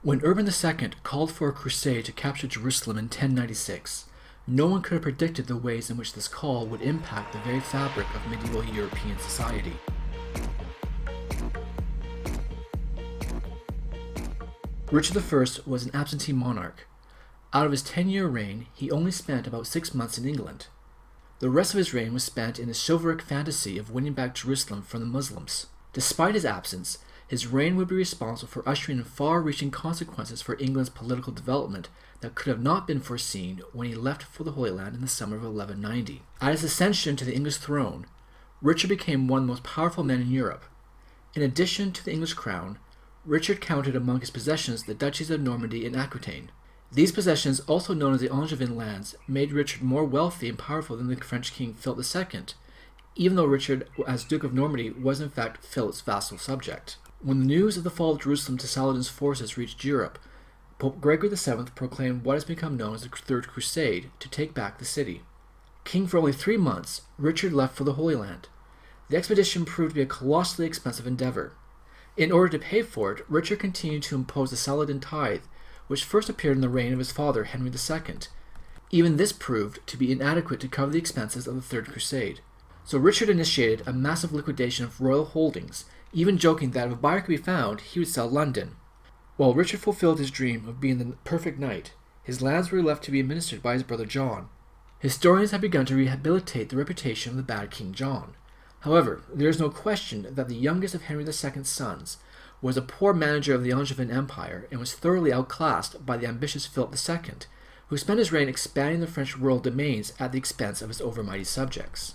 When Urban II called for a crusade to capture Jerusalem in 1096, no one could have predicted the ways in which this call would impact the very fabric of medieval European society. Richard I was an absentee monarch. Out of his 10-year reign, he only spent about 6 months in England. The rest of his reign was spent in the chivalric fantasy of winning back Jerusalem from the Muslims. Despite his absence, his reign would be responsible for ushering in far-reaching consequences for England's political development that could have not been foreseen when he left for the Holy Land in the summer of 1190. At his ascension to the English throne, Richard became one of the most powerful men in Europe. In addition to the English crown, Richard counted among his possessions the duchies of Normandy and Aquitaine. These possessions, also known as the Angevin lands, made Richard more wealthy and powerful than the French king Philip II, even though Richard, as Duke of Normandy, was in fact Philip's vassal subject. When the news of the fall of Jerusalem to Saladin's forces reached Europe, Pope Gregory VII proclaimed what has become known as the Third Crusade to take back the city. King for only 3 months, Richard left for the Holy Land. The expedition proved to be a colossally expensive endeavor. In order to pay for it, Richard continued to impose the Saladin tithe, which first appeared in the reign of his father Henry II. Even this proved to be inadequate to cover the expenses of the Third Crusade. So Richard initiated a massive liquidation of royal holdings, even joking that if a buyer could be found, he would sell London. While Richard fulfilled his dream of being the perfect knight, his lands were left to be administered by his brother John. Historians have begun to rehabilitate the reputation of the bad King John. However, there is no question that the youngest of Henry II's sons was a poor manager of the Angevin Empire and was thoroughly outclassed by the ambitious Philip II, who spent his reign expanding the French royal domains at the expense of his overmighty subjects.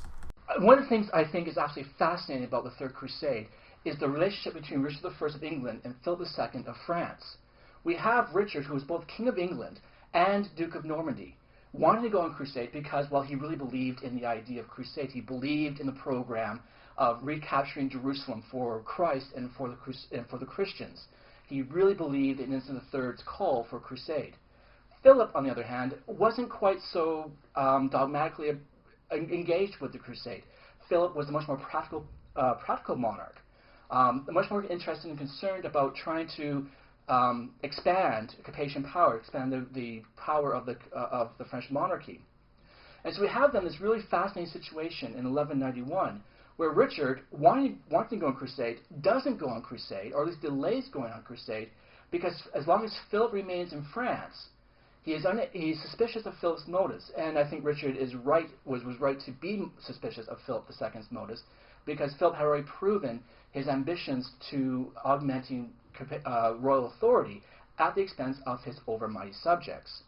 One of the things I think is absolutely fascinating about the Third Crusade is the relationship between Richard I of England and Philip II of France. We have Richard, who was both King of England and Duke of Normandy, wanting to go on crusade because, well, he really believed in the idea of crusade. He believed in the program of recapturing Jerusalem for Christ and for the Christians. He really believed in Innocent III's call for crusade. Philip, on the other hand, wasn't quite so dogmatically engaged with the crusade. Philip was a much more practical monarch, much more interested and concerned about trying to expand Capetian power, expand the power of the French monarchy. And so we have then this really fascinating situation in 1191 where Richard, wanting to go on crusade, doesn't go on crusade, or at least delays going on crusade, because as long as Philip remains in France, he's suspicious of Philip's motives. And I think Richard was right to be suspicious of Philip II's motives, because Philip had already proven his ambitions to augmenting royal authority at the expense of his overmighty subjects.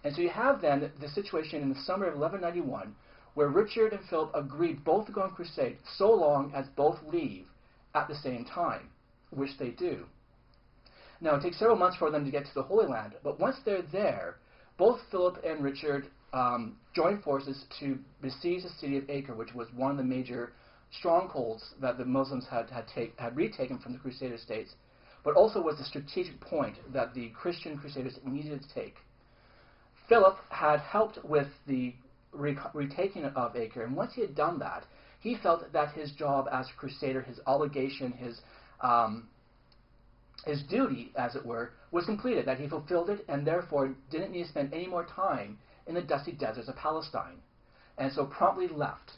And so you have then the situation in the summer of 1191 where Richard and Philip agreed both to go on crusade so long as both leave at the same time, which they do. Now, it takes several months for them to get to the Holy Land, but once they're there, both Philip and Richard join forces to besiege the city of Acre, which was one of the major strongholds that the Muslims had retaken from the Crusader states, but also was the strategic point that the Christian Crusaders needed to take. Philip had helped with the retaking of Acre, and once he had done that, he felt that his job as a Crusader, his obligation, his duty, as it were, was completed, that he fulfilled it, and therefore didn't need to spend any more time in the dusty deserts of Palestine, and so promptly left.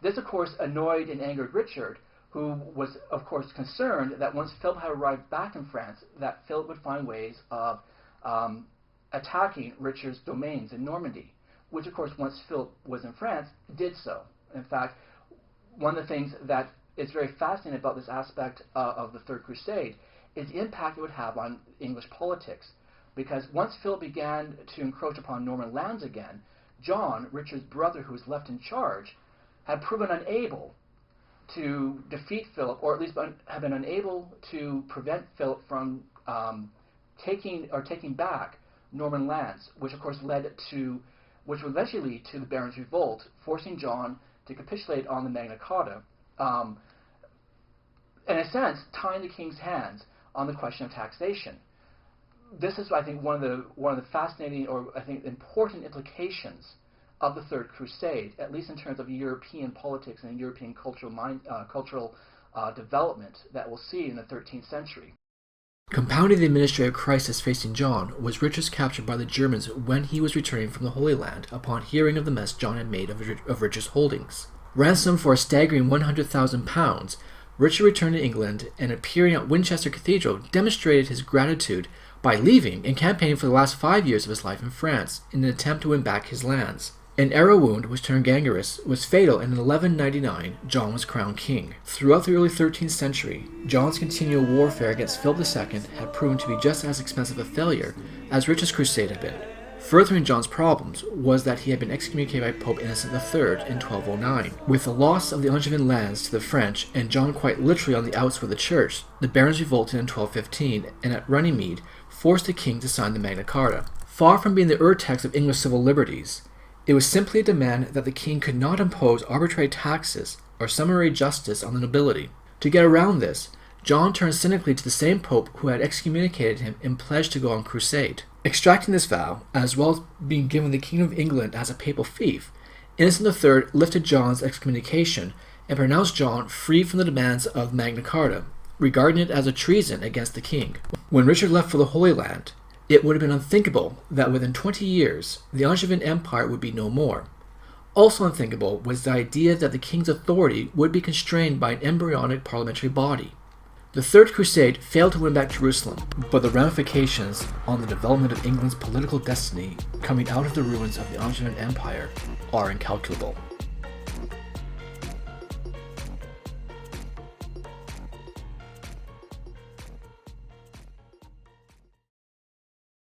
This, of course, annoyed and angered Richard, who was, of course, concerned that once Philip had arrived back in France, that Philip would find ways of attacking Richard's domains in Normandy, which, of course, once Philip was in France, did so. In fact, one of the things that is very fascinating about this aspect of the Third Crusade is the impact it would have on English politics. Because once Philip began to encroach upon Norman lands again, John, Richard's brother who was left in charge, had proven unable to defeat Philip, or at least have been unable to prevent Philip from taking back Norman lands, which of course which would eventually lead to the Barons' Revolt, forcing John to capitulate on the Magna Carta, in a sense, tying the king's hands on the question of taxation. This is, I think, one of the fascinating, or I think important implications of the Third Crusade, at least in terms of European politics and European cultural development that we'll see in the 13th century. Compounding the administrative crisis facing John was Richard's capture by the Germans when he was returning from the Holy Land upon hearing of the mess John had made of Richard's holdings. Ransomed for a staggering £100,000, Richard returned to England and, appearing at Winchester Cathedral, demonstrated his gratitude by leaving and campaigning for the last 5 years of his life in France in an attempt to win back his lands. An arrow wound, which turned gangrenous, was fatal, and in 1199 John was crowned king. Throughout the early 13th century, John's continual warfare against Philip II had proven to be just as expensive a failure as Richard's crusade had been. Furthering John's problems was that he had been excommunicated by Pope Innocent III in 1209. With the loss of the Angevin lands to the French, and John quite literally on the outs with the church, the barons revolted in 1215, and at Runnymede forced the king to sign the Magna Carta. Far from being the urtext of English civil liberties, it was simply a demand that the king could not impose arbitrary taxes or summary justice on the nobility. To get around this, John turned cynically to the same pope who had excommunicated him and pledged to go on crusade. Extracting this vow, as well as being given the King of England as a papal fief, Innocent III lifted John's excommunication and pronounced John free from the demands of Magna Carta, regarding it as a treason against the king. When Richard left for the Holy Land, it would have been unthinkable that within 20 years, the Angevin Empire would be no more. Also unthinkable was the idea that the king's authority would be constrained by an embryonic parliamentary body. The Third Crusade failed to win back Jerusalem, but the ramifications on the development of England's political destiny coming out of the ruins of the Angevin Empire are incalculable.